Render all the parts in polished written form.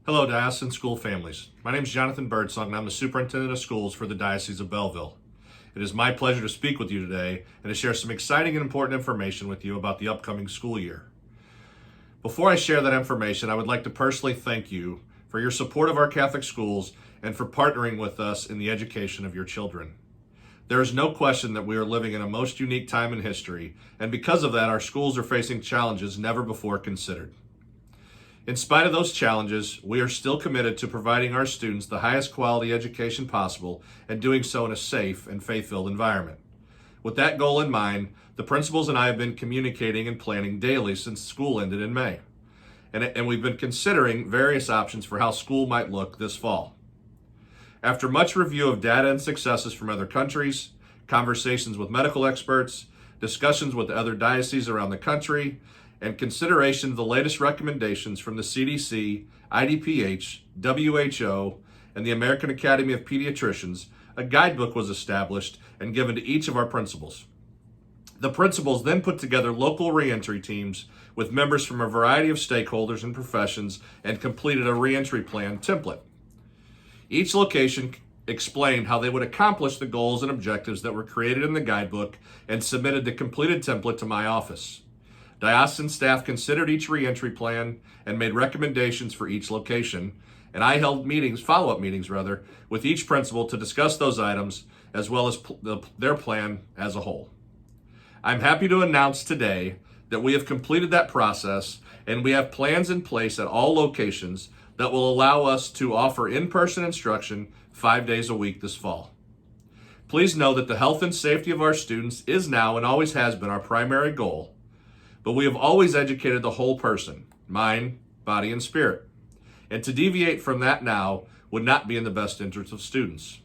Hello, Diocesan School families. My name is Jonathan Birdsong, and I'm the Superintendent of Schools for the Diocese of Belleville. It is my pleasure to speak with you today and to share some exciting and important information with you about the upcoming school year. Before I share that information, I would like to personally thank you for your support of our Catholic schools and for partnering with us in the education of your children. There is no question that we are living in a most unique time in history, and because of that, our schools are facing challenges never before considered. In spite of those challenges, we are still committed to providing our students the highest quality education possible and doing so in a safe and faith-filled environment. With that goal in mind, the principals and I have been communicating and planning daily since school ended in May. And we've been considering various options for how school might look this fall. After much review of data and successes from other countries, conversations with medical experts, discussions with other dioceses around the country, and consideration of the latest recommendations from the CDC, IDPH, WHO, and the American Academy of Pediatricians, a guidebook was established and given to each of our principals. The principals then put together local reentry teams with members from a variety of stakeholders and professions and completed a reentry plan template. Each location explained how they would accomplish the goals and objectives that were created in the guidebook and submitted the completed template to my office. Diocesan staff considered each reentry plan and made recommendations for each location, and I held follow-up meetings, with each principal to discuss those items as well as their plan as a whole. I'm happy to announce today that we have completed that process and we have plans in place at all locations that will allow us to offer in-person instruction 5 days a week this fall. Please know that the health and safety of our students is now and always has been our primary goal. But we have always educated the whole person, mind, body, and spirit. And to deviate from that now would not be in the best interest of students.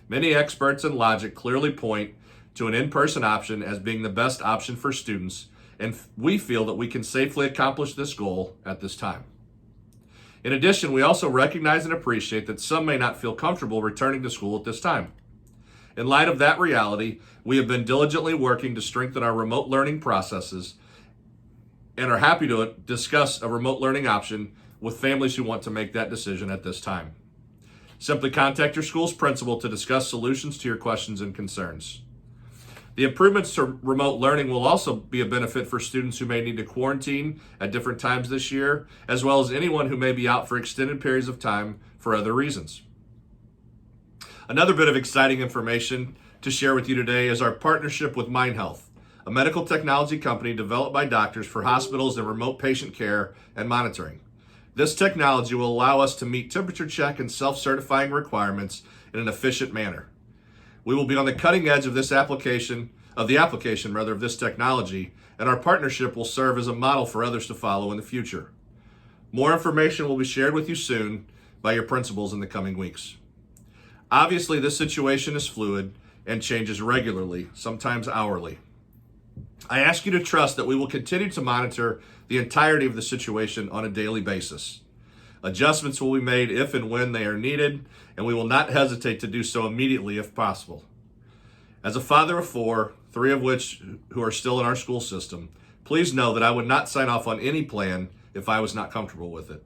Many experts in logic clearly point to an in-person option as being the best option for students, and we feel that we can safely accomplish this goal at this time. In addition, we also recognize and appreciate that some may not feel comfortable returning to school at this time. In light of that reality, we have been diligently working to strengthen our remote learning processes and are happy to discuss a remote learning option with families who want to make that decision at this time. Simply contact your school's principal to discuss solutions to your questions and concerns. The improvements to remote learning will also be a benefit for students who may need to quarantine at different times this year, as well as anyone who may be out for extended periods of time for other reasons. Another bit of exciting information to share with you today is our partnership with MindHealth, a medical technology company developed by doctors for hospitals and remote patient care and monitoring. This technology will allow us to meet temperature check and self-certifying requirements in an efficient manner. We will be on the cutting edge of this application of this technology, and our partnership will serve as a model for others to follow in the future. More information will be shared with you soon by your principals in the coming weeks. Obviously, this situation is fluid and changes regularly, sometimes hourly. I ask you to trust that we will continue to monitor the entirety of the situation on a daily basis. Adjustments will be made if and when they are needed, and we will not hesitate to do so immediately if possible. As a father of 4, 3 of which who are still in our school system, please know that I would not sign off on any plan if I was not comfortable with it.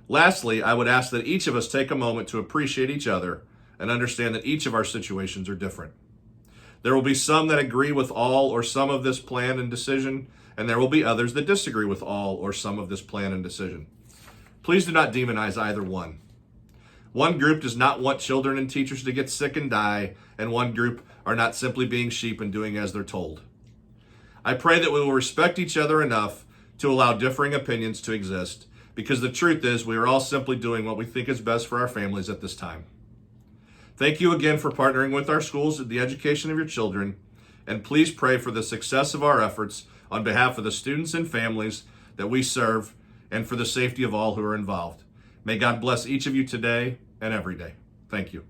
Lastly, I would ask that each of us take a moment to appreciate each other and understand that each of our situations are different. There will be some that agree with all or some of this plan and decision, and there will be others that disagree with all or some of this plan and decision. Please do not demonize either one. One group does not want children and teachers to get sick and die, and one group are not simply being sheep and doing as they're told. I pray that we will respect each other enough to allow differing opinions to exist, because the truth is we are all simply doing what we think is best for our families at this time. Thank you again for partnering with our schools in the education of your children, and please pray for the success of our efforts on behalf of the students and families that we serve and for the safety of all who are involved. May God bless each of you today and every day. Thank you.